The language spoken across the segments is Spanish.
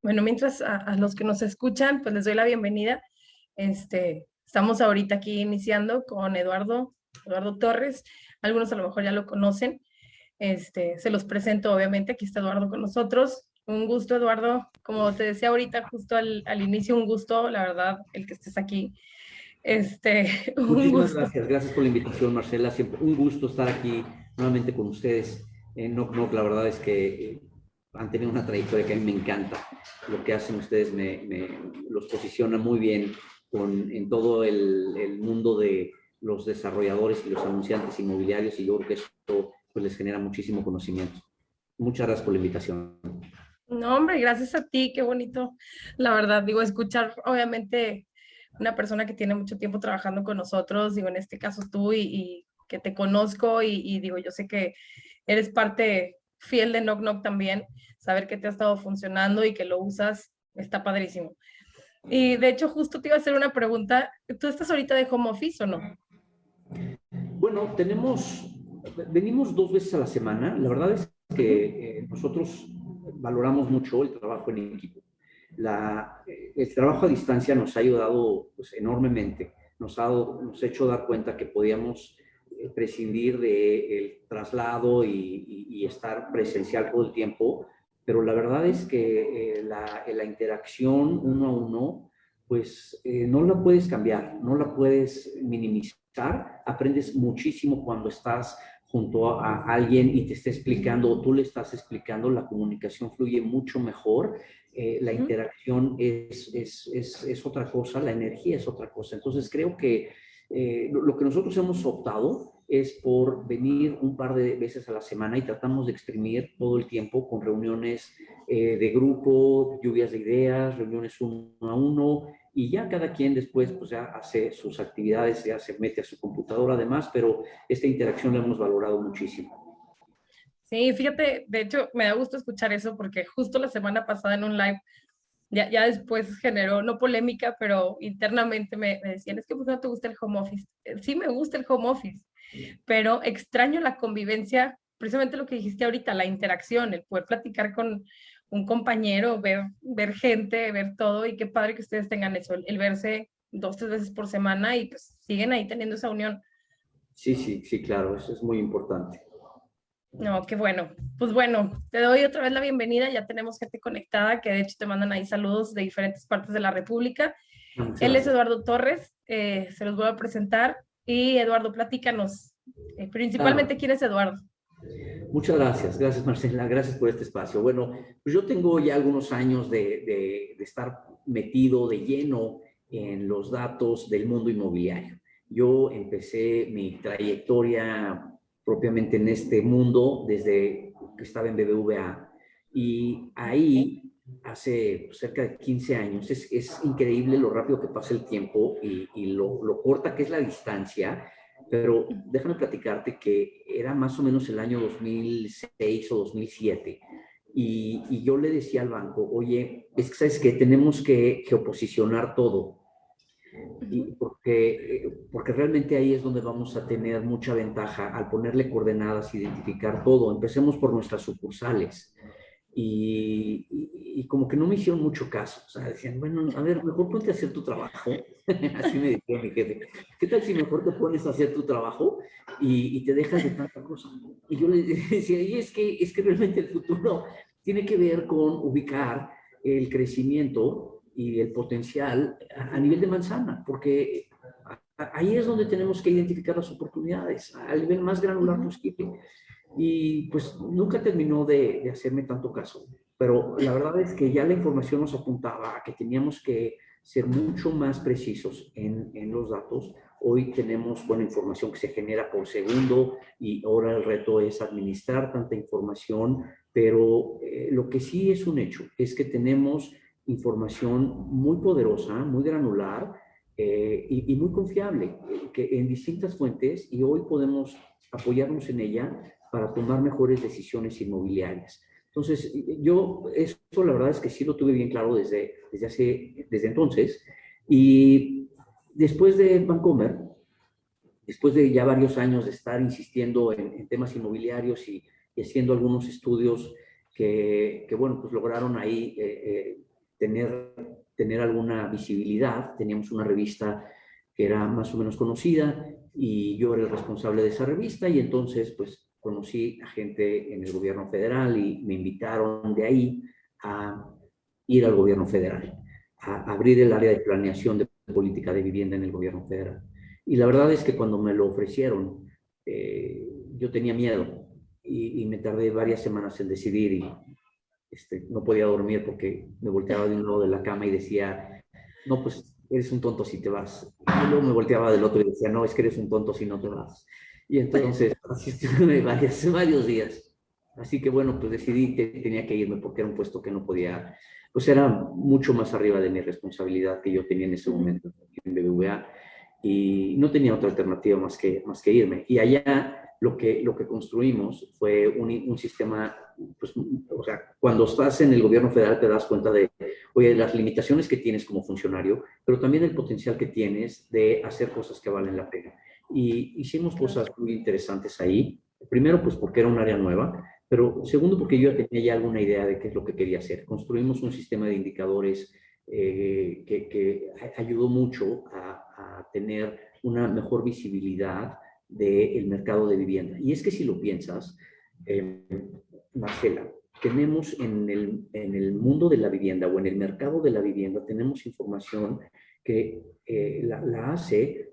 Bueno, mientras a los que nos escuchan, pues les doy la bienvenida. Estamos ahorita aquí iniciando con Eduardo Torres. Algunos a lo mejor ya lo conocen. Se los presento, obviamente. Aquí está Eduardo con nosotros. Un gusto, Eduardo. Como te decía ahorita, justo al inicio, un gusto, la verdad, el que estés aquí. Un Muchísimas gusto. gracias. Gracias por la invitación, Marcela. Siempre un gusto estar aquí nuevamente con ustedes. La verdad es que han tenido una trayectoria que a mí me encanta. Lo que hacen ustedes los posiciona muy bien en todo el mundo de los desarrolladores y los anunciantes inmobiliarios y yo creo que esto pues, les genera muchísimo conocimiento. Muchas gracias por la invitación. No, hombre, gracias a ti, qué bonito. La verdad, digo, escuchar, obviamente, una persona que tiene mucho tiempo trabajando con nosotros, digo, en este caso tú, y que te conozco, y digo, yo sé que eres parte fiel de Knock Knock también, saber que te ha estado funcionando y que lo usas, está padrísimo. Y de hecho, justo te iba a hacer una pregunta. ¿Tú estás ahorita de home office o no? Bueno, venimos 2 veces a la semana. La verdad es Ujú. que nosotros valoramos mucho el trabajo en equipo. El trabajo a distancia nos ha ayudado pues, enormemente. Nos ha hecho dar cuenta que podíamos prescindir del traslado y estar presencial todo el tiempo, pero la verdad es que la interacción uno a uno, pues no la puedes cambiar, no la puedes minimizar. Aprendes muchísimo cuando estás junto a alguien y te está explicando o tú le estás explicando, la comunicación fluye mucho mejor, la Ujú. interacción es otra cosa, la energía es otra cosa. Entonces creo que lo que nosotros hemos optado es por venir un par de veces a la semana y tratamos de exprimir todo el tiempo con reuniones de grupo, lluvias de ideas, reuniones uno a uno, y ya cada quien después pues ya hace sus actividades, ya se mete a su computadora además, pero esta interacción la hemos valorado muchísimo. Sí, fíjate, de hecho, me da gusto escuchar eso porque justo la semana pasada en un live ya después generó, no polémica, pero internamente me decían, es que pues no te gusta el home office. Sí me gusta el home office, pero extraño la convivencia, precisamente lo que dijiste ahorita, la interacción, el poder platicar con un compañero, ver gente, ver todo, y qué padre que ustedes tengan eso, el verse 2, 3 veces por semana y pues siguen ahí teniendo esa unión. Sí, sí, sí, claro, eso es muy importante. No, qué bueno. Pues bueno, te doy otra vez la bienvenida. Ya tenemos gente conectada que de hecho te mandan ahí saludos de diferentes partes de la República. Muchas Él es gracias. Eduardo Torres, se los voy a presentar. Y Eduardo, platícanos, Claro. principalmente quién es Eduardo. Muchas gracias, gracias Marcela, gracias por este espacio. Bueno, pues yo tengo ya algunos años de estar metido de lleno en los datos del mundo inmobiliario. Yo empecé mi trayectoria propiamente en este mundo desde que estaba en BBVA y Ok. ahí hace cerca de 15 años es increíble lo rápido que pasa el tiempo y lo corta que es la distancia, pero déjame platicarte que era más o menos el año 2006 o 2007. Y yo le decía al banco, oye, es que sabes que tenemos que oposicionar todo. Ujú. Y porque realmente ahí es donde vamos a tener mucha ventaja al ponerle coordenadas, identificar todo. Empecemos por nuestras sucursales y como que no me hicieron mucho caso. O sea, decían, bueno, a ver, mejor ponte a hacer tu trabajo. Así me decía mi jefe. ¿Qué tal si mejor te pones a hacer tu trabajo y te dejas de tanta cosa? Y yo le decía, y es que realmente el futuro tiene que ver con ubicar el crecimiento y el potencial a nivel de manzana, porque ahí es donde tenemos que identificar las oportunidades, al nivel más granular Ujú. posible. Y pues nunca terminó de hacerme tanto caso. Pero la verdad es que ya la información nos apuntaba a que teníamos que ser mucho más precisos en los datos. Hoy tenemos buena información que se genera por segundo y ahora el reto es administrar tanta información, pero lo que sí es un hecho es que tenemos información muy poderosa, muy granular y muy confiable, que en distintas fuentes y hoy podemos apoyarnos en ella para tomar mejores decisiones inmobiliarias. Entonces, yo esto la verdad es que sí lo tuve bien claro desde entonces. Y después de Vancomer, después de ya varios años de estar insistiendo en temas inmobiliarios y haciendo algunos estudios bueno, pues lograron ahí tener alguna visibilidad. Teníamos una revista que era más o menos conocida y yo era el responsable de esa revista y entonces pues conocí a gente en el gobierno federal y me invitaron de ahí a ir al gobierno federal, a abrir el área de planeación de política de vivienda en el gobierno federal. Y la verdad es que cuando me lo ofrecieron, yo tenía miedo y me tardé varias semanas en decidir y no podía dormir porque me volteaba de un lado de la cama y decía, no, pues eres un tonto si te vas. Y luego me volteaba del otro y decía, no, es que eres un tonto si no te vas. Y entonces, así estuve varios días. Así que bueno, pues decidí que tenía que irme porque era un puesto que no podía, pues era mucho más arriba de mi responsabilidad que yo tenía en ese momento en BBVA y no tenía otra alternativa más que irme. Y allá lo que construimos fue un sistema, pues, o sea, cuando estás en el gobierno federal te das cuenta de, oye, las limitaciones que tienes como funcionario, pero también el potencial que tienes de hacer cosas que valen la pena. Y hicimos cosas muy interesantes ahí. Primero, pues porque era un área nueva, pero segundo, porque yo tenía ya alguna idea de qué es lo que quería hacer. Construimos un sistema de indicadores que ayudó mucho a tener una mejor visibilidad del mercado de vivienda. Y es que si lo piensas, eh, Marcela, tenemos en el mundo de la vivienda o en el mercado de la vivienda, tenemos información que la hace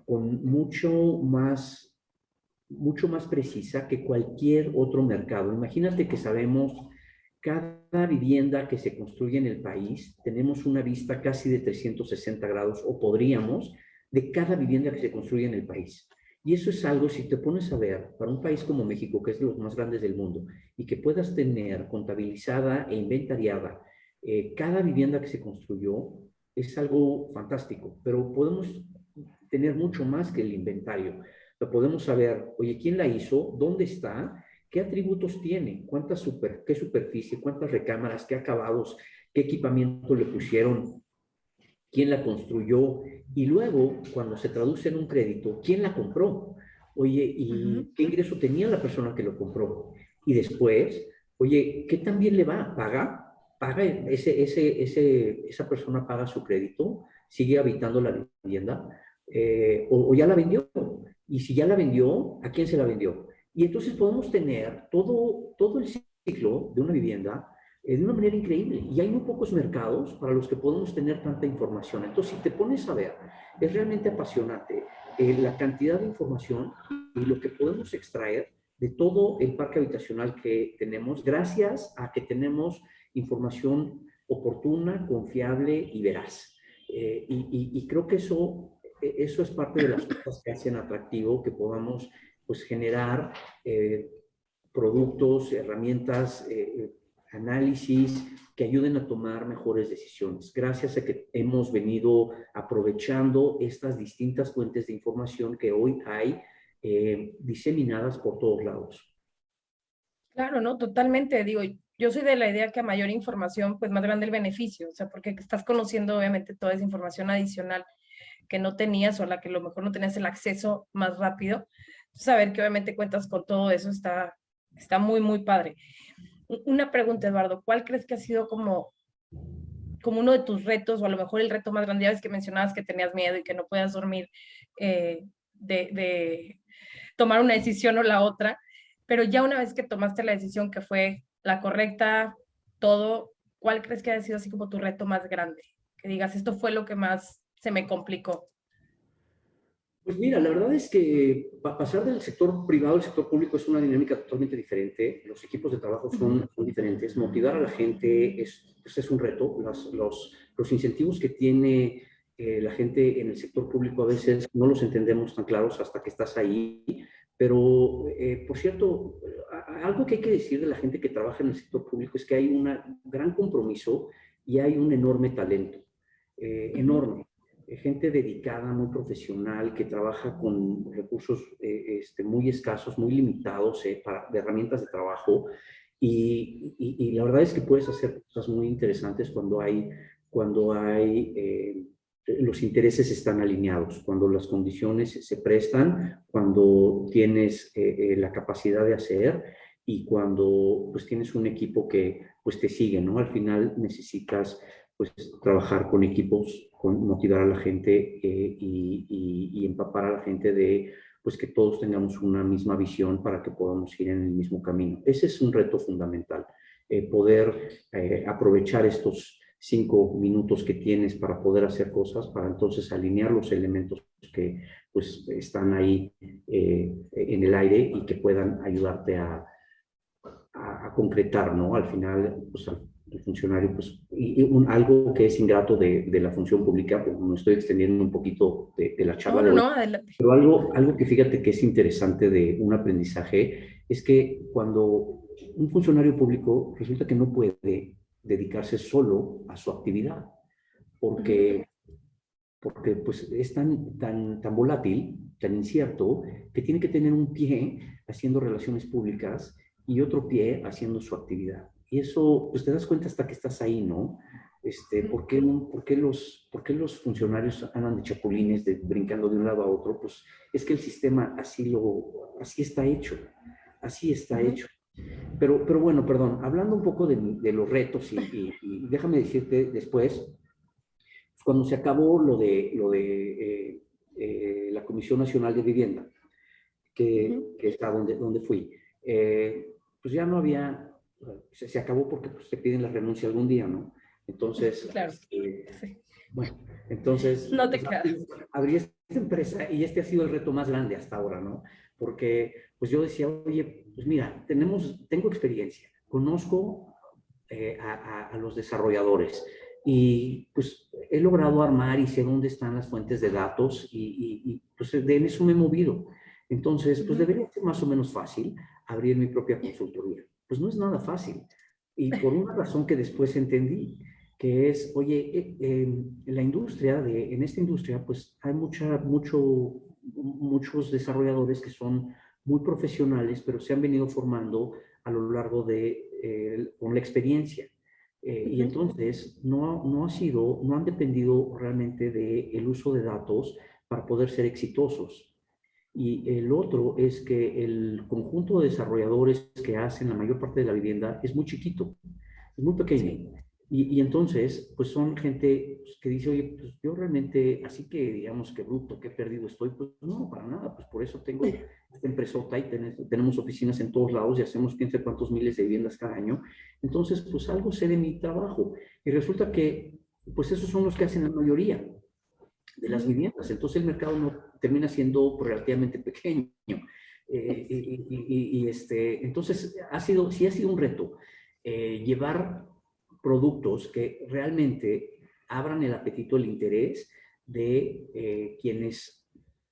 con mucho más precisa que cualquier otro mercado. Imagínate que sabemos cada vivienda que se construye en el país, tenemos una vista casi de 360 grados, o podríamos, de cada vivienda que se construye en el país. Y eso es algo, si te pones a ver, para un país como México, que es de los más grandes del mundo, y que puedas tener contabilizada e inventariada cada vivienda que se construyó, es algo fantástico. Pero podemos tener mucho más que el inventario. Podemos saber, oye, ¿quién la hizo? ¿Dónde está? ¿Qué atributos tiene? ¿Qué superficie? ¿Cuántas recámaras? ¿Qué acabados? ¿Qué equipamiento le pusieron? ¿Quién la construyó? Y luego, cuando se traduce en un crédito, ¿quién la compró? Oye, ¿y qué ingreso tenía la persona que lo compró? Y después, oye, ¿qué también le va? ¿Paga esa persona paga su crédito? ¿Sigue habitando la vivienda? O ya la vendió. Y si ya la vendió, ¿a quién se la vendió? Y entonces podemos tener todo el ciclo de una vivienda de una manera increíble. Y hay muy pocos mercados para los que podemos tener tanta información. Entonces, si te pones a ver, es realmente apasionante la cantidad de información y lo que podemos extraer de todo el parque habitacional que tenemos gracias a que tenemos información oportuna, confiable y veraz. Y creo que eso es parte de las cosas que hacen atractivo que podamos pues, generar productos, herramientas, análisis que ayuden a tomar mejores decisiones. Gracias a que hemos venido aprovechando estas distintas fuentes de información que hoy hay diseminadas por todos lados. Claro, no, totalmente. Digo, yo soy de la idea que a mayor información, pues más grande el beneficio, o sea, porque estás conociendo obviamente toda esa información adicional que no tenías o a la que a lo mejor no tenías el acceso más rápido. Saber que obviamente cuentas con todo eso está muy, muy padre. Una pregunta, Eduardo, ¿cuál crees que ha sido como uno de tus retos o a lo mejor el reto más grande? Ya ves que mencionabas que tenías miedo y que no podías dormir de tomar una decisión o la otra, pero ya una vez que tomaste la decisión que fue la correcta, todo, ¿cuál crees que ha sido así como tu reto más grande? Que digas, esto fue lo que más se me complicó. Pues mira, la verdad es que pasar del sector privado al sector público es una dinámica totalmente diferente. Los equipos de trabajo son diferentes. Motivar a la gente pues es un reto. Los incentivos que tiene la gente en el sector público a veces no los entendemos tan claros hasta que estás ahí. Pero, por cierto, algo que hay que decir de la gente que trabaja en el sector público es que hay un gran compromiso y hay un enorme talento, enorme. Gente dedicada, muy profesional, que trabaja con recursos muy escasos, muy limitados de herramientas de trabajo. Y la verdad es que puedes hacer cosas muy interesantes cuando hay los intereses están alineados, cuando las condiciones se prestan, cuando tienes la capacidad de hacer y cuando pues tienes un equipo que pues te sigue, ¿no? Al final necesitas pues trabajar con equipos, con motivar a la gente y empapar a la gente de pues que todos tengamos una misma visión para que podamos ir en el mismo camino. Ese es un reto fundamental, poder aprovechar estos 5 minutos que tienes para poder hacer cosas, para entonces alinear los elementos que pues están ahí en el aire y que puedan ayudarte a concretar, ¿no? Al final, pues el funcionario, pues, algo que es ingrato de la función pública, pues me estoy extendiendo un poquito de la charla No, de no, hoy, no, adelante. pero algo que fíjate que es interesante de un aprendizaje es que cuando un funcionario público resulta que no puede dedicarse solo a su actividad, porque, porque pues es tan volátil, tan incierto, que tiene que tener un pie haciendo relaciones públicas y otro pie haciendo su actividad. Y eso, pues te das cuenta hasta que estás ahí, ¿no? ¿Por qué los funcionarios andan de chapulines, brincando de un lado a otro? Pues es que el sistema así está hecho, así está hecho. Pero bueno, perdón, hablando un poco de los retos y déjame decirte después, cuando se acabó la Comisión Nacional de Vivienda, que está donde fui, pues ya no había, se acabó porque pues, se piden la renuncia algún día, ¿no? Entonces, Claro. Sí. bueno, entonces No te pues, queda. abrí esta empresa y este ha sido el reto más grande hasta ahora, ¿no? Porque pues yo decía, oye, pues mira, tengo experiencia, conozco a los desarrolladores y pues he logrado armar y sé dónde están las fuentes de datos y pues de eso me he movido. Entonces, pues debería ser más o menos fácil abrir mi propia consultoría. Pues no es nada fácil. Y por una razón que después entendí, que es, oye, en esta industria, pues hay muchos desarrolladores que son muy profesionales, pero se han venido formando a lo largo con la experiencia. Y entonces no han dependido realmente del uso de datos para poder ser exitosos. Y el otro es que el conjunto de desarrolladores que hacen la mayor parte de la vivienda es muy chiquito, es muy pequeño. Sí. Y entonces, pues son gente pues, que dice, oye, pues yo realmente, así que digamos que bruto, que perdido estoy, pues no, para nada, pues por eso tengo esta empresota y tenemos oficinas en todos lados y hacemos quién sabe cuántos miles de viviendas cada año. Entonces, pues algo sé de mi trabajo. Y resulta que, pues esos son los que hacen la mayoría de las viviendas. Entonces el mercado no termina siendo relativamente pequeño. Entonces sí ha sido un reto llevar productos que realmente abran el apetito, el interés de quienes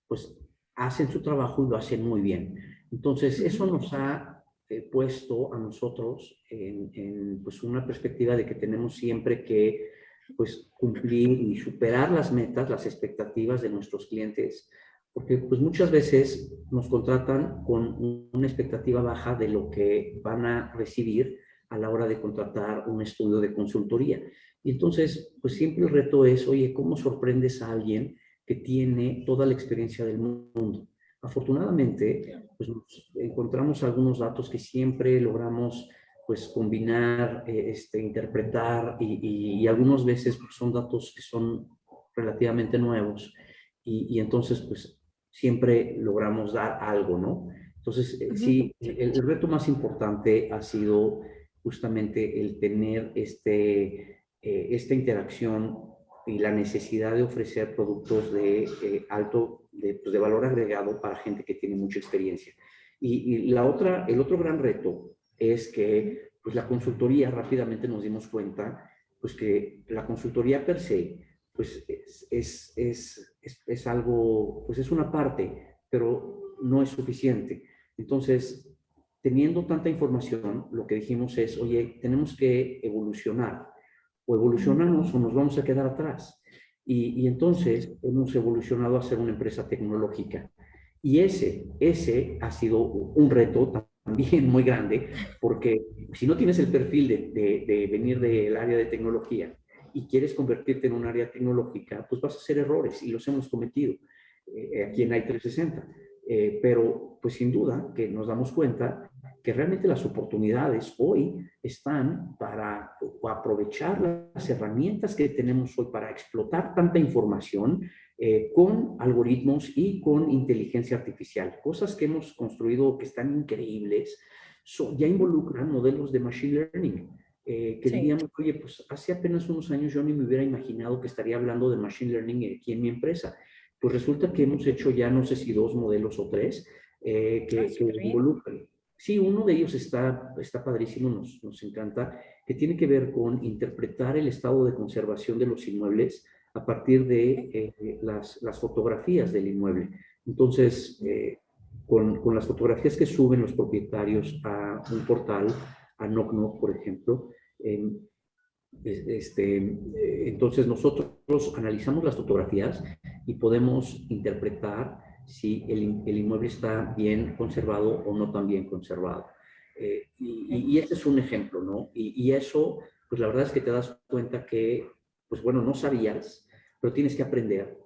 pues hacen su trabajo y lo hacen muy bien. Entonces eso nos ha puesto a nosotros en pues una perspectiva de que tenemos siempre que pues cumplir y superar las metas, las expectativas de nuestros clientes, porque pues muchas veces nos contratan con una expectativa baja de lo que van a recibir a la hora de contratar un estudio de consultoría. Y entonces, pues siempre el reto es, oye, ¿cómo sorprendes a alguien que tiene toda la experiencia del mundo? Afortunadamente, pues nos encontramos algunos datos que siempre logramos pues combinar, interpretar y algunas veces pues, son datos que son relativamente nuevos y entonces pues siempre logramos dar algo, ¿no? Entonces, sí, el reto más importante ha sido justamente el tener esta interacción y la necesidad de ofrecer productos de pues, de valor agregado para gente que tiene mucha experiencia. Y el otro gran reto es que pues, la consultoría, rápidamente nos dimos cuenta, pues que la consultoría per se, pues es algo, pues es una parte, pero no es suficiente. Entonces, teniendo tanta información, lo que dijimos es, oye, tenemos que evolucionar. O evolucionamos o nos vamos a quedar atrás. Y entonces hemos evolucionado a ser una empresa tecnológica. Y ese ha sido un reto también muy grande, porque si no tienes el perfil de venir del área de tecnología y quieres convertirte en un área tecnológica, pues vas a hacer errores y los hemos cometido aquí en i360. pero pues sin duda que nos damos cuenta que realmente las oportunidades hoy están para aprovechar las herramientas que tenemos hoy para explotar tanta información con algoritmos y con inteligencia artificial. Cosas que hemos construido que están increíbles, ya involucran modelos de machine learning. Que Sí, diríamos, oye, pues hace apenas unos años yo ni me hubiera imaginado que estaría hablando de machine learning aquí en mi empresa. Pues resulta que hemos hecho ya no sé si 2 modelos o 3 que súper bien. involucran. Sí, uno de ellos está padrísimo, nos encanta, que tiene que ver con interpretar el estado de conservación de los inmuebles a partir de las fotografías del inmueble. Entonces, con las fotografías que suben los propietarios a un portal, a Knock Knock, por ejemplo, eh, entonces nosotros analizamos las fotografías y podemos interpretar si el inmueble está bien conservado o no tan bien conservado. Y ese es un ejemplo, ¿no? Y eso, pues la verdad es que te das cuenta que, pues bueno, no sabías, pero tienes que aprender.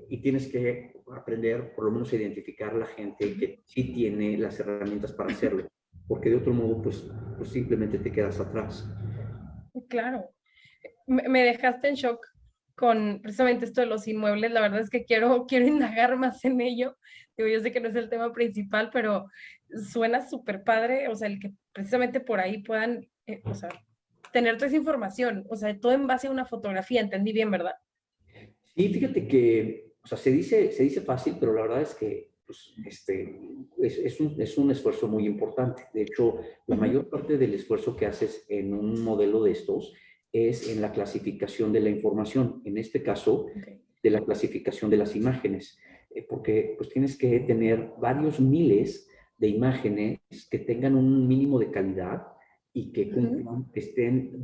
Y tienes que aprender, por lo menos, a identificar a la gente que sí tiene las herramientas para hacerlo, porque de otro modo, pues simplemente te quedas atrás. Claro. Me dejaste en shock con precisamente esto de los inmuebles. La verdad es que quiero indagar más en ello. Digo, yo sé que no es el tema principal, pero suena súper padre, o sea, el que precisamente por ahí puedan, o sea, tener toda esa información, o sea, todo en base a una fotografía, entendí bien, ¿verdad? Sí, fíjate que, o sea, se dice fácil, pero la verdad es que pues, es un esfuerzo muy importante. De hecho, la Ujú. mayor parte del esfuerzo que haces en un modelo de estos es en la clasificación de la información, en este caso, Okay. de la clasificación de las imágenes, porque pues tienes que tener varios miles de imágenes que tengan un mínimo de calidad y que Ujú. cumplan, que estén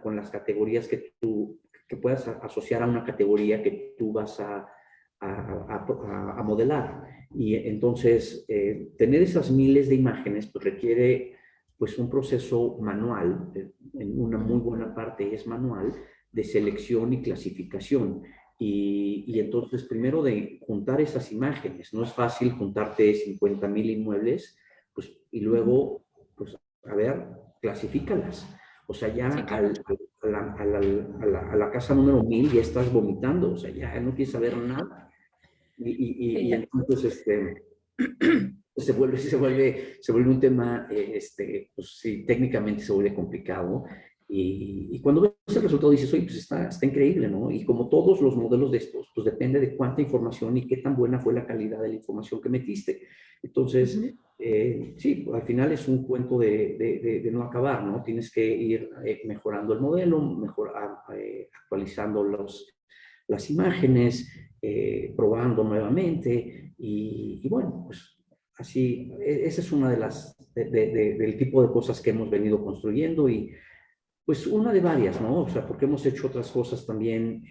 con las categorías que puedas asociar a una categoría que tú vas a modelar. Y entonces, tener esas miles de imágenes pues, requiere pues, un proceso manual, en una muy Ujú. buena parte es manual, de selección y clasificación. Y entonces, primero de juntar esas imágenes, no es fácil juntarte 50,000 inmuebles, pues, y Ujú. luego, pues, a ver, clasifícalas. O sea, ya Sí, claro. a la casa número 1000 ya estás vomitando, o sea, ya no quieres saber nada. Sí, Y ya. entonces se vuelve un tema, pues sí, técnicamente se vuelve complicado. Y cuando ves el resultado dices, oye, pues está increíble, ¿no? Y como todos los modelos de estos, pues depende de cuánta información y qué tan buena fue la calidad de la información que metiste. Entonces, Ujú. sí, al final es un cuento de no acabar, ¿no? Tienes que ir mejorando el modelo, actualizando las imágenes, probando nuevamente y bueno, pues así, esa es una de del tipo de cosas que hemos venido construyendo y pues una de varias, ¿no? O sea, porque hemos hecho otras cosas también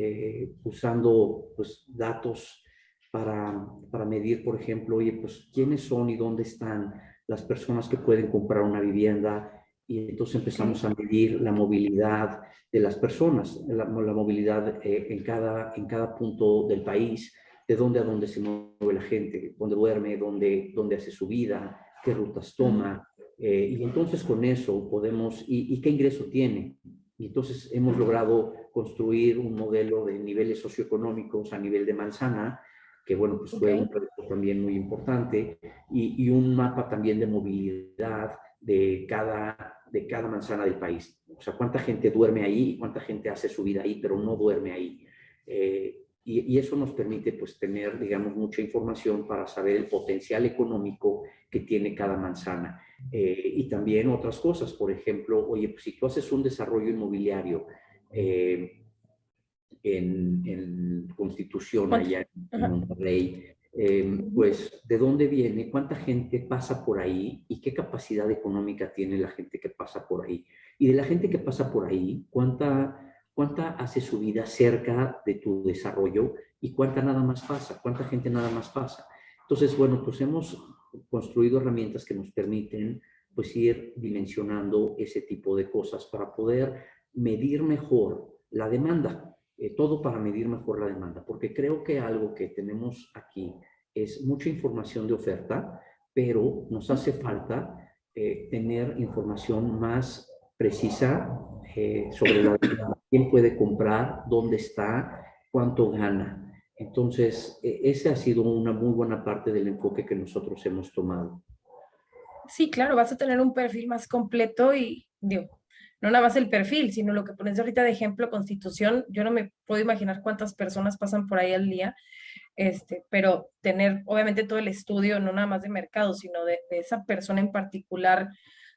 usando pues datos para medir, por ejemplo, oye, pues quiénes son y dónde están las personas que pueden comprar una vivienda y entonces Ok. empezamos a medir la movilidad de las personas, la movilidad en cada punto del país, de dónde a dónde se mueve la gente, dónde duerme, dónde hace su vida, qué rutas Ujú. toma, y entonces con eso podemos, y qué ingreso tiene. Y entonces hemos logrado construir un modelo de niveles socioeconómicos a nivel de manzana, que bueno, pues Ok. fue un proyecto también muy importante, y un mapa también de movilidad de cada manzana del país. O sea, cuánta gente duerme ahí y cuánta gente hace su vida ahí, pero no duerme ahí. Y eso nos permite pues tener, digamos, mucha información para saber el potencial económico que tiene cada manzana. Y también otras cosas, por ejemplo, oye, pues si tú haces un desarrollo inmobiliario eh, en Constitución, ¿Cuánto? allá en Ajá. Monterrey, Ujú. pues de dónde viene, cuánta gente pasa por ahí y qué capacidad económica tiene la gente que pasa por ahí. Y de la gente que pasa por ahí, cuánta hace su vida cerca de tu desarrollo y cuánta nada más pasa, cuánta gente nada más pasa. Entonces, bueno, pues hemos construido herramientas que nos permiten pues ir dimensionando ese tipo de cosas para poder medir mejor la demanda, todo para medir mejor la demanda, porque creo que algo que tenemos aquí es mucha información de oferta, pero nos hace falta tener información más precisa sobre quién puede comprar, dónde está, cuánto gana. Entonces, esa ha sido una muy buena parte del enfoque que nosotros hemos tomado. Sí, claro, vas a tener un perfil más completo y, digo, no nada más el perfil, sino lo que pones ahorita de ejemplo, Constitución. Yo no me puedo imaginar cuántas personas pasan por ahí al día, pero tener obviamente todo el estudio, no nada más de mercado, sino de esa persona en particular,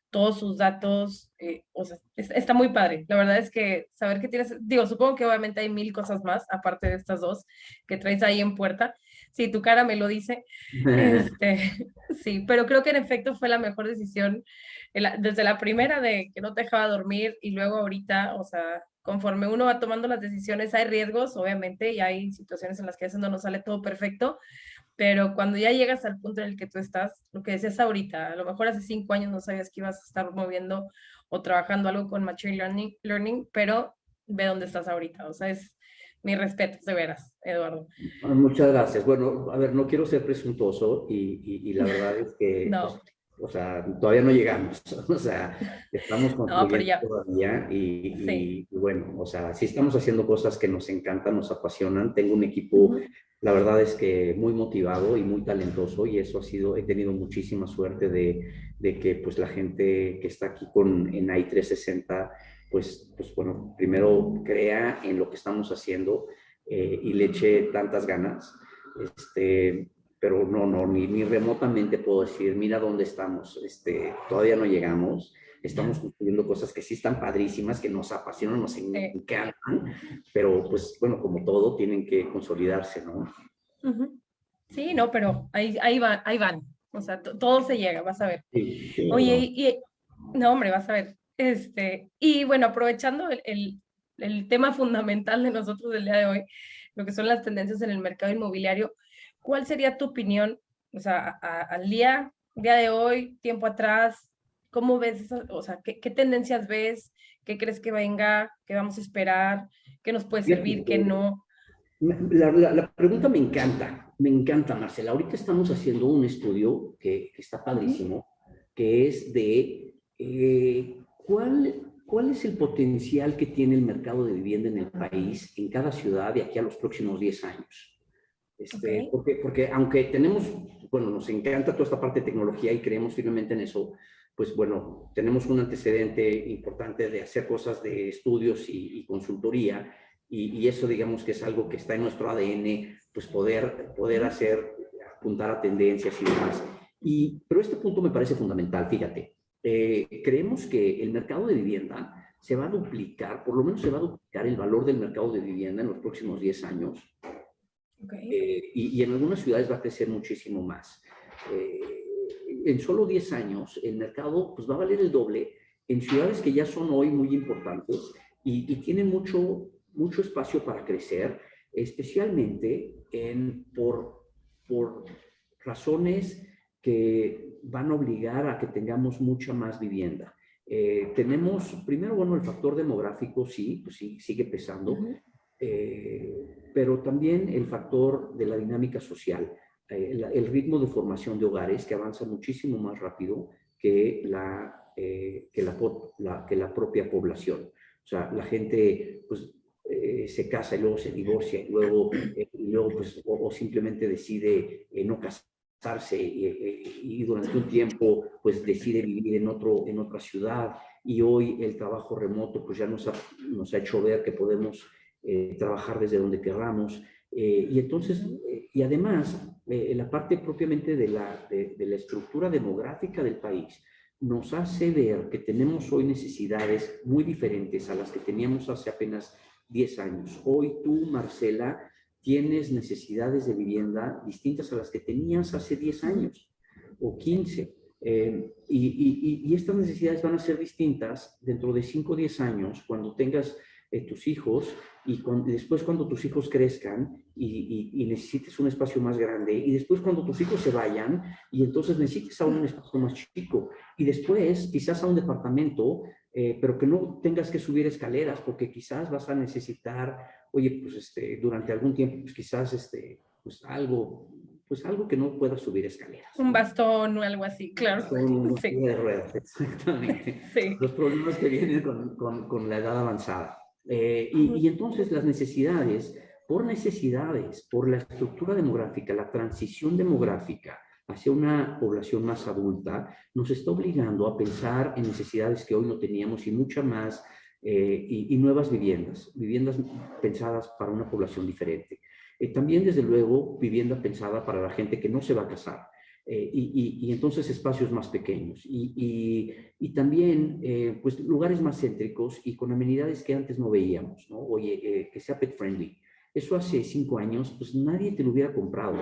todos sus datos, o sea, está muy padre. La verdad es que saber que tienes, digo, supongo que obviamente hay mil cosas más, aparte de estas dos que traes ahí en puerta. Sí, tu cara me lo dice. Sí, pero creo que en efecto fue la mejor decisión desde la primera de que no te dejaba dormir y luego ahorita, o sea, conforme uno va tomando las decisiones, hay riesgos, obviamente, y hay situaciones en las que a veces no nos sale todo perfecto, pero cuando ya llegas al punto en el que tú estás, lo que decías ahorita, a lo mejor hace 5 años no sabías que ibas a estar moviendo o trabajando algo con Machine Learning, pero ve dónde estás ahorita. O sea, es mi respeto, de veras, Eduardo. Muchas gracias. Bueno, a ver, no quiero ser presuntuoso y la verdad es que, pues, No, o sea, todavía no llegamos. O sea, estamos no, pero construyendo ya, todavía sí. y bueno, o sea, sí estamos haciendo cosas que nos encantan, nos apasionan. Tengo un equipo, Ujú. la verdad es que muy motivado y muy talentoso y eso ha sido, he tenido muchísima suerte de que pues la gente que está aquí en AI 360, pues bueno, primero crea en lo que estamos haciendo y le eché tantas ganas, pero no, ni remotamente puedo decir, mira dónde estamos, todavía no llegamos, estamos construyendo cosas que sí están padrísimas, que nos apasionan, nos Sí. encantan, pero pues bueno, como todo, tienen que consolidarse, ¿no? Ujú. Sí, no, pero ahí van. O sea, todo se llega, vas a ver. Sí, sí, ahí Oye, vamos. no, hombre, vas a ver. Y bueno, aprovechando el tema fundamental de nosotros del día de hoy, lo que son las tendencias en el mercado inmobiliario, ¿cuál sería tu opinión, o sea, al día de hoy, tiempo atrás? ¿Cómo ves eso? O sea, ¿qué tendencias ves? ¿Qué crees que venga? ¿Qué vamos a esperar? ¿Qué nos puede Fíjate servir? ¿Qué que no? la pregunta me encanta, Marcela. Ahorita estamos haciendo un estudio que está Ujú. padrísimo, que es de cuál es el potencial que tiene el mercado de vivienda en el país, en cada ciudad, de aquí a los próximos 10 años. Ok. Porque aunque tenemos, bueno, nos encanta toda esta parte de tecnología y creemos firmemente en eso, pues bueno, tenemos un antecedente importante de hacer cosas de estudios y consultoría, y eso digamos que es algo que está en nuestro ADN, pues poder Ujú. hacer, apuntar a tendencias y demás. Pero este punto me parece fundamental, fíjate. Creemos que el mercado de vivienda se va a duplicar, por lo menos se va a duplicar el valor del mercado de vivienda en los próximos 10 años Ok. y en algunas ciudades va a crecer muchísimo más. Eh, en solo 10 años, el mercado pues, va a valer el doble en ciudades que ya son hoy muy importantes y tienen mucho espacio para crecer, especialmente por razones que van a obligar a que tengamos mucha más vivienda. Tenemos, primero, bueno, el factor demográfico, sí, pues sí, sigue pesando, Ujú. pero también el factor de la dinámica social, el ritmo de formación de hogares que avanza muchísimo más rápido que la propia población. O sea, la gente pues, se casa y luego se divorcia y luego pues, o simplemente decide no casarse y durante un tiempo pues decide vivir en otra ciudad y hoy el trabajo remoto pues ya nos ha hecho ver que podemos trabajar desde donde queramos. Y entonces, y además, la parte propiamente de la estructura demográfica del país nos hace ver que tenemos hoy necesidades muy diferentes a las que teníamos hace apenas 10 años. Hoy tú, Marcela, tienes necesidades de vivienda distintas a las que tenías hace 10 Ujú. años o 15. Y estas necesidades van a ser distintas dentro de 5 o 10 años cuando tengas tus hijos después cuando tus hijos crezcan y necesites un espacio más grande y después cuando tus hijos se vayan y entonces necesites aún un espacio más chico y después quizás a un departamento, pero que no tengas que subir escaleras porque quizás vas a necesitar, oye, pues durante algún tiempo, pues quizás pues algo pues algo que no pueda subir escaleras. Un bastón o algo así, claro. Son Sí. de ruedas, exactamente. Sí. Los problemas que vienen con la edad avanzada. Y entonces las necesidades, por la estructura demográfica, la transición demográfica hacia una población más adulta, nos está obligando a pensar en necesidades que hoy no teníamos y muchas más, y nuevas viviendas pensadas para una población diferente. También, desde luego, vivienda pensada para la gente que no se va a casar. Y entonces espacios más pequeños y también pues lugares más céntricos y con amenidades que antes no veíamos, ¿no? Oye, que sea pet friendly. Eso hace 5 años, pues nadie te lo hubiera comprado.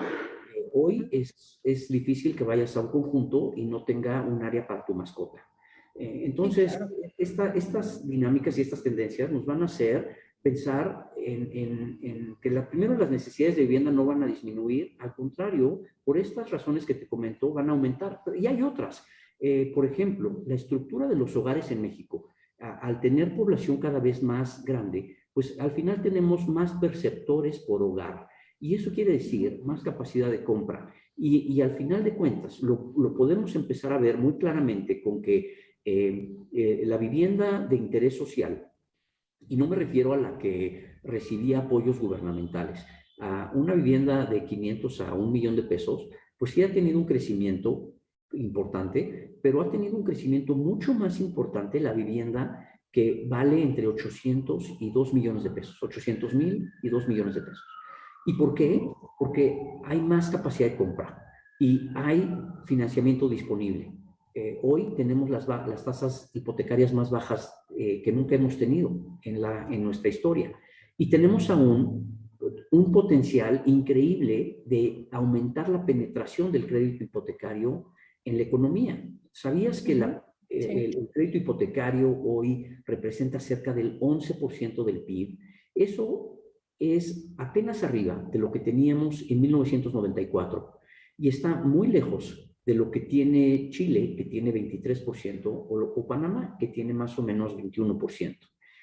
Hoy es difícil que vayas a un conjunto y no tenga un área para tu mascota. Entonces, Sí, claro. estas dinámicas y estas tendencias nos van a hacer pensar en que primero las necesidades de vivienda no van a disminuir, al contrario, por estas razones que te comento, van a aumentar. Y hay otras. Por ejemplo, la estructura de los hogares en México, al tener población cada vez más grande, pues al final tenemos más perceptores por hogar. Y eso quiere decir más capacidad de compra. Y al final de cuentas, lo podemos empezar a ver muy claramente con que la vivienda de interés social, y no me refiero a la que recibía apoyos gubernamentales, a una vivienda de 500 a 1 millón de pesos, pues sí ha tenido un crecimiento importante, pero ha tenido un crecimiento mucho más importante la vivienda que vale entre 800 y 2 millones de pesos, 800,000 y 2 millones de pesos. ¿Y por qué? Porque hay más capacidad de compra y hay financiamiento disponible. Hoy tenemos las tasas hipotecarias más bajas que nunca hemos tenido en nuestra historia. Y tenemos aún un potencial increíble de aumentar la penetración del crédito hipotecario en la economía. ¿Sabías que el crédito hipotecario hoy representa cerca del 11% del PIB? Eso es apenas arriba de lo que teníamos en 1994 y está muy lejos de lo que tiene Chile, que tiene 23%, o Panamá, que tiene más o menos 21%.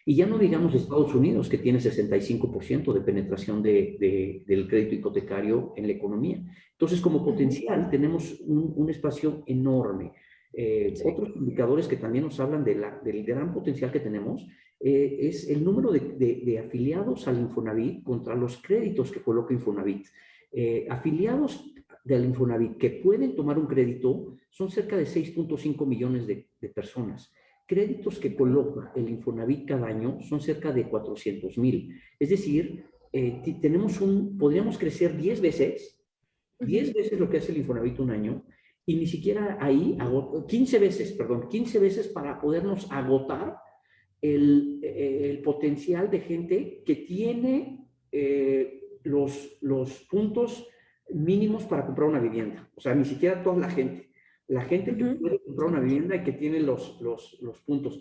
Y ya no digamos Estados Unidos, que tiene 65% de penetración del crédito hipotecario en la economía. Entonces, como potencial, tenemos un espacio enorme. Otros indicadores que también nos hablan del gran potencial que tenemos es el número de afiliados al Infonavit contra los créditos que coloca Infonavit. Afiliados del Infonavit que pueden tomar un crédito son cerca de 6.5 millones de personas. Créditos que coloca el Infonavit cada año son cerca de 400,000. Es decir, podríamos crecer 10 veces lo que hace el Infonavit un año, y ni siquiera ahí, 15 veces para podernos agotar el potencial de gente que tiene los puntos mínimos para comprar una vivienda. O sea, ni siquiera toda la gente. La gente que puede comprar una vivienda y que tiene los puntos.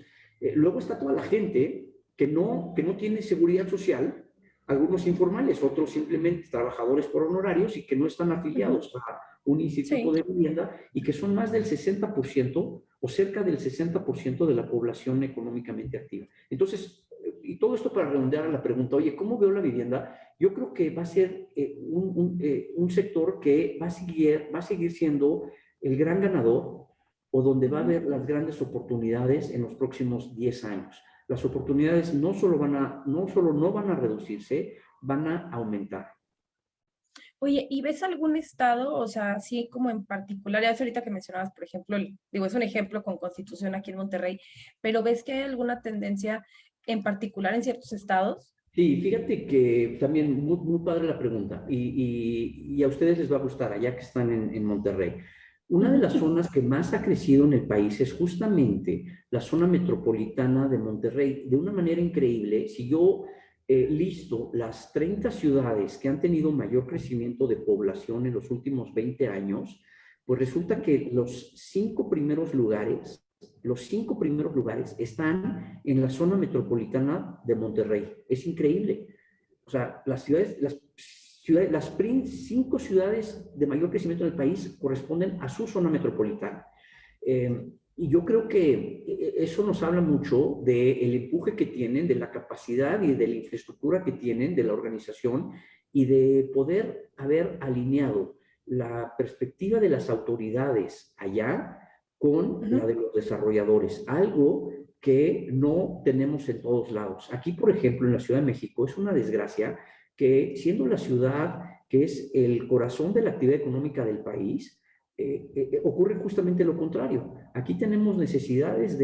Luego está toda la gente que no tiene seguridad social, algunos informales, otros simplemente trabajadores por honorarios y que no están afiliados a un instituto de vivienda y que son más del 60% o cerca del 60% de la población económicamente activa. Entonces, y todo esto para redondear a la pregunta, oye, ¿cómo veo la vivienda? Yo creo que va a ser un sector que va a seguir siendo el gran ganador o donde va a haber las grandes oportunidades en los próximos 10 años. Las oportunidades no solo no van a reducirse, van a aumentar. Oye, ¿y ves algún estado, o sea, así como en particular, ya ahorita que mencionabas, por ejemplo, digo, es un ejemplo con Constitución aquí en Monterrey, pero ves que hay alguna tendencia en particular en ciertos estados? Sí, fíjate que también muy padre la pregunta y a ustedes les va a gustar, allá que están en Monterrey. Una de las zonas que más ha crecido en el país es justamente la zona metropolitana de Monterrey. De una manera increíble, si yo listo las 30 ciudades que han tenido mayor crecimiento de población en los últimos 20 años, pues resulta que los 5 primeros lugares están en la zona metropolitana de Monterrey. Es increíble. O sea, las 5 ciudades de mayor crecimiento del país corresponden a su zona metropolitana. Y yo creo que eso nos habla mucho del empuje que tienen, de la capacidad y de la infraestructura que tienen, de la organización y de poder haber alineado la perspectiva de las autoridades allá con la de los desarrolladores, algo que no tenemos en todos lados. Aquí, por ejemplo, en la Ciudad de México, es una desgracia que siendo la ciudad que es el corazón de la actividad económica del país, ocurre justamente lo contrario. Aquí tenemos necesidades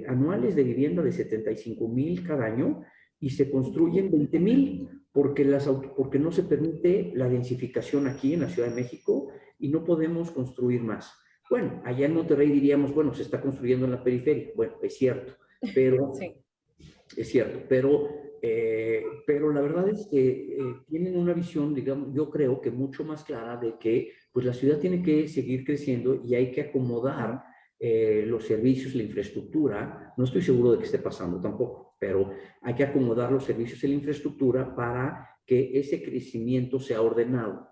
anuales de vivienda de 75,000 cada año y se construyen 20,000 porque no se permite la densificación aquí en la Ciudad de México y no podemos construir más. Bueno, allá en Monterrey diríamos, bueno, se está construyendo en la periferia. Bueno, es cierto, pero Sí. es cierto, pero la verdad es que tienen una visión, digamos, yo creo que mucho más clara de que pues la ciudad tiene que seguir creciendo y hay que acomodar los servicios, la infraestructura. No estoy seguro de que esté pasando tampoco, pero hay que acomodar los servicios y la infraestructura para que ese crecimiento sea ordenado.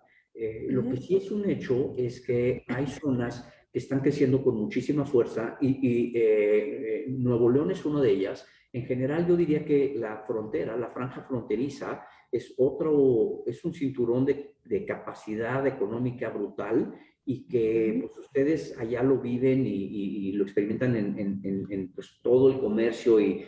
Lo que sí es un hecho es que hay zonas que están creciendo con muchísima fuerza y Nuevo León es una de ellas. En general, yo diría que la frontera, la franja fronteriza, es un cinturón de capacidad económica brutal y que pues, ustedes allá lo viven y lo experimentan en pues, todo el comercio y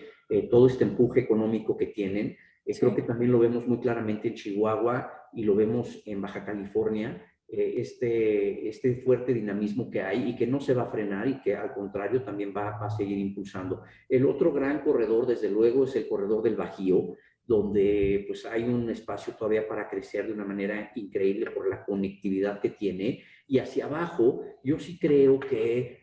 todo este empuje económico que tienen. Creo que también lo vemos muy claramente en Chihuahua y lo vemos en Baja California, este fuerte dinamismo que hay y que no se va a frenar y que al contrario también va a seguir impulsando. El otro gran corredor, desde luego, es el corredor del Bajío, donde pues hay un espacio todavía para crecer de una manera increíble por la conectividad que tiene. Y hacia abajo, yo sí creo que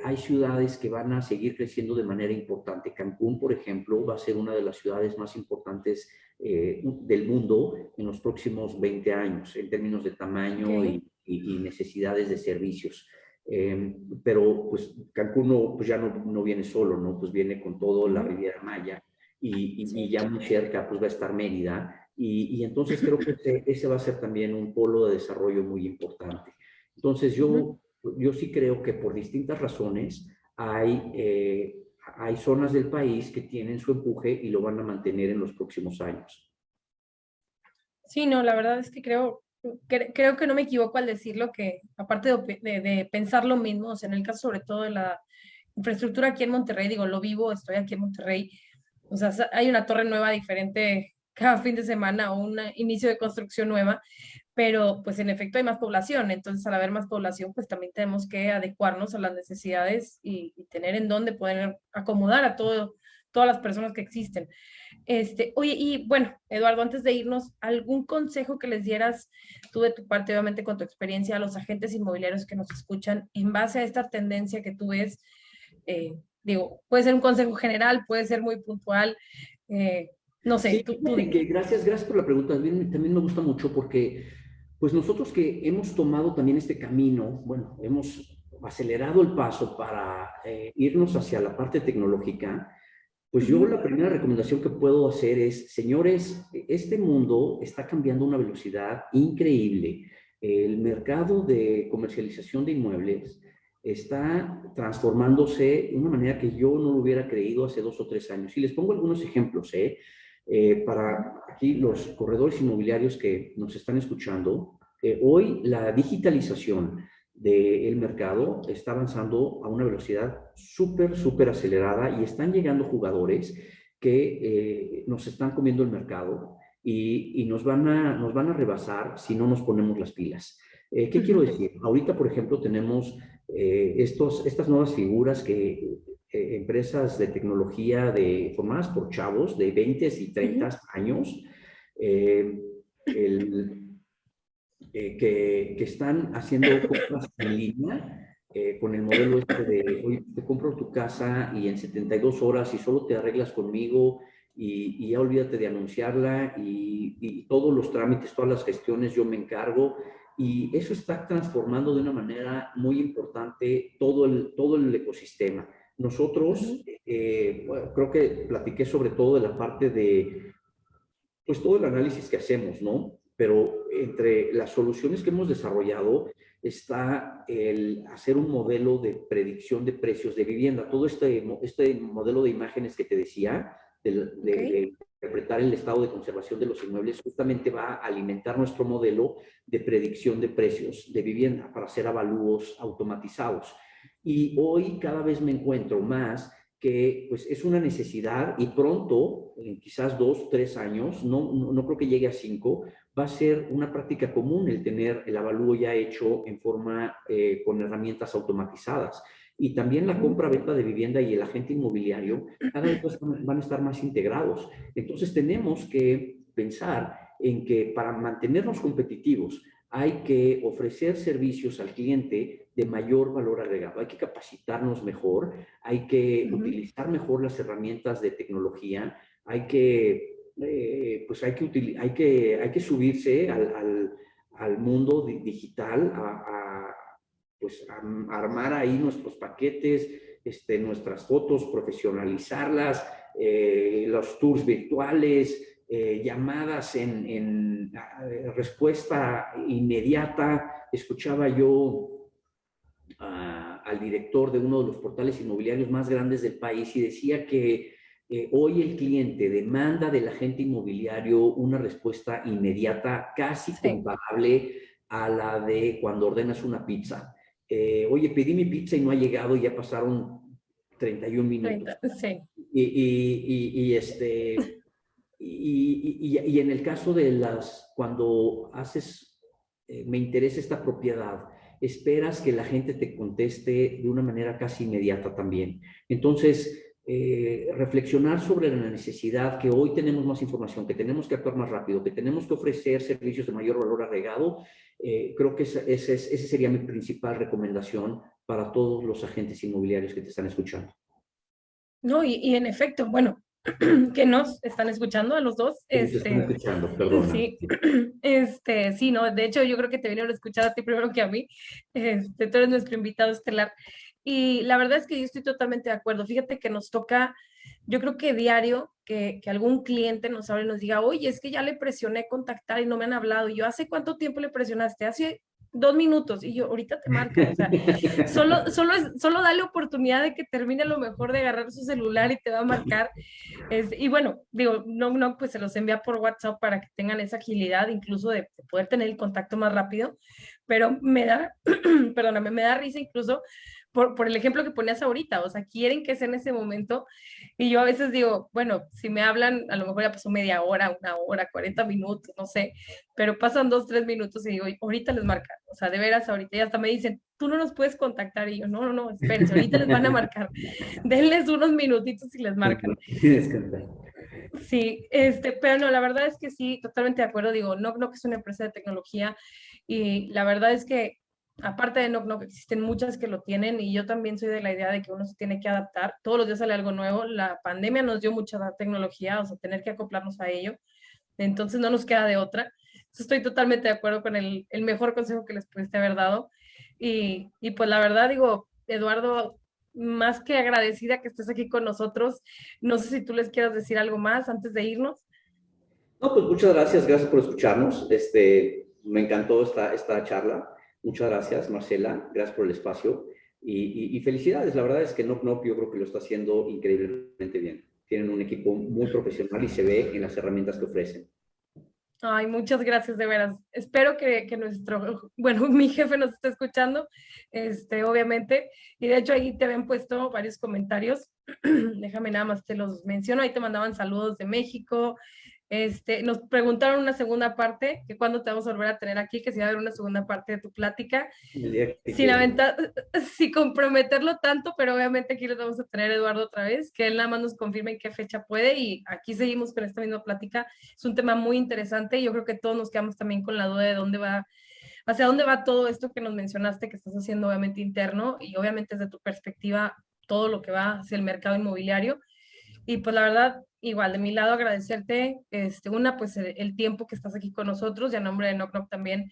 hay ciudades que van a seguir creciendo de manera importante. Cancún, por ejemplo, va a ser una de las ciudades más importantes del mundo en los próximos 20 años, en términos de tamaño Okay. y necesidades de servicios. Pero pues Cancún pues ya no viene solo, ¿no? Pues viene con todo la Riviera Maya y Sí. ya muy cerca pues va a estar Mérida y entonces creo que ese va a ser también un polo de desarrollo muy importante. Entonces yo sí creo que por distintas razones hay zonas del país que tienen su empuje y lo van a mantener en los próximos años. Sí, no, la verdad es que creo que no me equivoco al decirlo, que aparte de pensar lo mismo, o sea, en el caso sobre todo de la infraestructura aquí en Monterrey, digo, lo vivo, estoy aquí en Monterrey, o sea, hay una torre nueva diferente cada fin de semana o un inicio de construcción nueva, pero pues en efecto hay más población, entonces al haber más población, pues también tenemos que adecuarnos a las necesidades y tener en dónde poder acomodar a todas las personas que existen. Oye, y bueno, Eduardo, antes de irnos, ¿algún consejo que les dieras tú de tu parte, obviamente con tu experiencia, a los agentes inmobiliarios que nos escuchan en base a esta tendencia que tú ves? Digo, puede ser un consejo general, puede ser muy puntual, eh, no sé, Sí, tú fíjate dime. que gracias por la pregunta. También me gusta mucho porque, pues nosotros que hemos tomado también este camino, bueno, hemos acelerado el paso para irnos hacia la parte tecnológica, pues yo Ujú. la primera recomendación que puedo hacer es, señores, este mundo está cambiando a una velocidad increíble. El mercado de comercialización de inmuebles está transformándose de una manera que yo no lo hubiera creído hace 2 o 3 años. Y les pongo algunos ejemplos, para aquí los corredores inmobiliarios que nos están escuchando. Hoy la digitalización del mercado está avanzando a una velocidad súper acelerada y están llegando jugadores que nos están comiendo el mercado y nos van a rebasar si no nos ponemos las pilas. ¿Qué quiero decir? Ahorita, por ejemplo, tenemos estas nuevas figuras que empresas de tecnología formadas por chavos de 20 y 30 años, eh, el, que están haciendo compras en línea con el modelo este de, oye, te compro tu casa y en 72 horas y solo te arreglas conmigo y ya olvídate de anunciarla y todos los trámites, todas las gestiones yo me encargo. Y eso está transformando de una manera muy importante todo el ecosistema. Nosotros, bueno, creo que platiqué sobre todo de la parte de pues todo el análisis que hacemos, ¿no? Pero entre las soluciones que hemos desarrollado está el hacer un modelo de predicción de precios de vivienda. Todo este modelo de imágenes que te decía, Ok. interpretar el estado de conservación de los inmuebles, justamente va a alimentar nuestro modelo de predicción de precios de vivienda para hacer avalúos automatizados. Y hoy cada vez me encuentro más que pues es una necesidad y pronto, en quizás 2, 3 años, no creo que llegue a 5, va a ser una práctica común el tener el avalúo ya hecho en forma con herramientas automatizadas. Y también la compra-venta de vivienda y el agente inmobiliario cada vez van a estar más integrados. Entonces tenemos que pensar en que para mantenernos competitivos hay que ofrecer servicios al cliente de mayor valor agregado. Hay que capacitarnos mejor, hay que utilizar mejor las herramientas de tecnología, hay que hay que subirse al mundo digital, pues a armar ahí nuestros paquetes, nuestras fotos, profesionalizarlas, los tours virtuales, llamadas en respuesta inmediata. Escuchaba yo al director de uno de los portales inmobiliarios más grandes del país y decía que hoy el cliente demanda del agente inmobiliario una respuesta inmediata, casi comparable a la de cuando ordenas una pizza. Oye, pedí mi pizza y no ha llegado y ya pasaron 31 minutos. 30, sí. Y en el caso de cuando haces, me interesa esta propiedad, esperas que la gente te conteste de una manera casi inmediata también. Entonces, reflexionar sobre la necesidad que hoy tenemos más información, que tenemos que actuar más rápido, que tenemos que ofrecer servicios de mayor valor agregado, creo que esa sería mi principal recomendación para todos los agentes inmobiliarios que te están escuchando. No, y en efecto, bueno, que nos están escuchando a los dos. Te están escuchando, perdona. Sí, sí, no, de hecho yo creo que te vinieron a escuchar a ti primero que a mí. Tú eres nuestro invitado estelar. Y la verdad es que yo estoy totalmente de acuerdo. Fíjate que nos toca, yo creo que diario, que algún cliente nos hable y nos diga, oye, es que ya le presioné contactar y no me han hablado. Y yo, ¿hace cuánto tiempo le presionaste? Hace 2 minutos. Y yo, ahorita te marco. O sea, solo dale oportunidad de que termine a lo mejor de agarrar su celular y te va a marcar. Y bueno, digo, no, pues se los envía por WhatsApp para que tengan esa agilidad, incluso de poder tener el contacto más rápido, pero me da, perdóname, me da risa incluso por el ejemplo que ponías ahorita, o sea, quieren que sea en ese momento, y yo a veces digo, bueno, si me hablan, a lo mejor ya pasó media hora, 1 hora, 40 minutos, no sé, pero pasan 2, 3 minutos y digo, ahorita les marcan, o sea, de veras ahorita, y hasta me dicen, tú no nos puedes contactar, y yo, no, espérense, ahorita les van a marcar, denles unos minutitos y les marcan. Sí, pero no, la verdad es que sí, totalmente de acuerdo, digo, Knock es una empresa de tecnología y la verdad es que aparte de Knock existen muchas que lo tienen y yo también soy de la idea de que uno se tiene que adaptar, todos los días sale algo nuevo, la pandemia nos dio mucha tecnología, o sea, tener que acoplarnos a ello, entonces no nos queda de otra. Entonces, estoy totalmente de acuerdo con el mejor consejo que les pudiste haber dado y pues la verdad digo, Eduardo, más que agradecida que estés aquí con nosotros. No sé si tú les quieras decir algo más antes de irnos. No, pues muchas gracias por escucharnos. Me encantó esta charla. Muchas gracias, Marcela. Gracias por el espacio. Y felicidades. La verdad es que no, yo creo que lo está haciendo increíblemente bien. Tienen un equipo muy profesional y se ve en las herramientas que ofrecen. Ay, muchas gracias, de veras. Espero que mi jefe nos esté escuchando, obviamente. Y de hecho ahí te habían puesto varios comentarios. Déjame nada más te los menciono. Ahí te mandaban saludos de México. Nos preguntaron una segunda parte, que cuándo te vamos a volver a tener aquí, que si va a haber una segunda parte de tu plática. Sin comprometerlo tanto, pero obviamente aquí les vamos a tener a Eduardo otra vez, que él nada más nos confirme en qué fecha puede y aquí seguimos con esta misma plática. Es un tema muy interesante y yo creo que todos nos quedamos también con la duda de hacia dónde va todo esto que nos mencionaste, que estás haciendo obviamente interno y obviamente desde tu perspectiva todo lo que va hacia el mercado inmobiliario. Y pues la verdad, igual de mi lado agradecerte, pues el tiempo que estás aquí con nosotros y a nombre de Knock también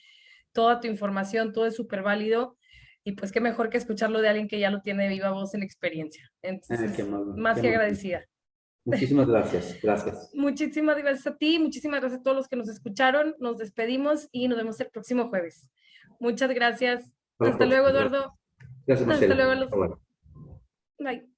toda tu información, todo es súper válido y pues qué mejor que escucharlo de alguien que ya lo tiene de viva voz en experiencia. Entonces, más que agradecida. Muchísimas gracias, gracias. Muchísimas gracias a ti, muchísimas gracias a todos los que nos escucharon, nos despedimos y nos vemos el próximo jueves. Muchas gracias. Hasta luego, Eduardo. Gracias, Marcela. Hasta luego. Bye.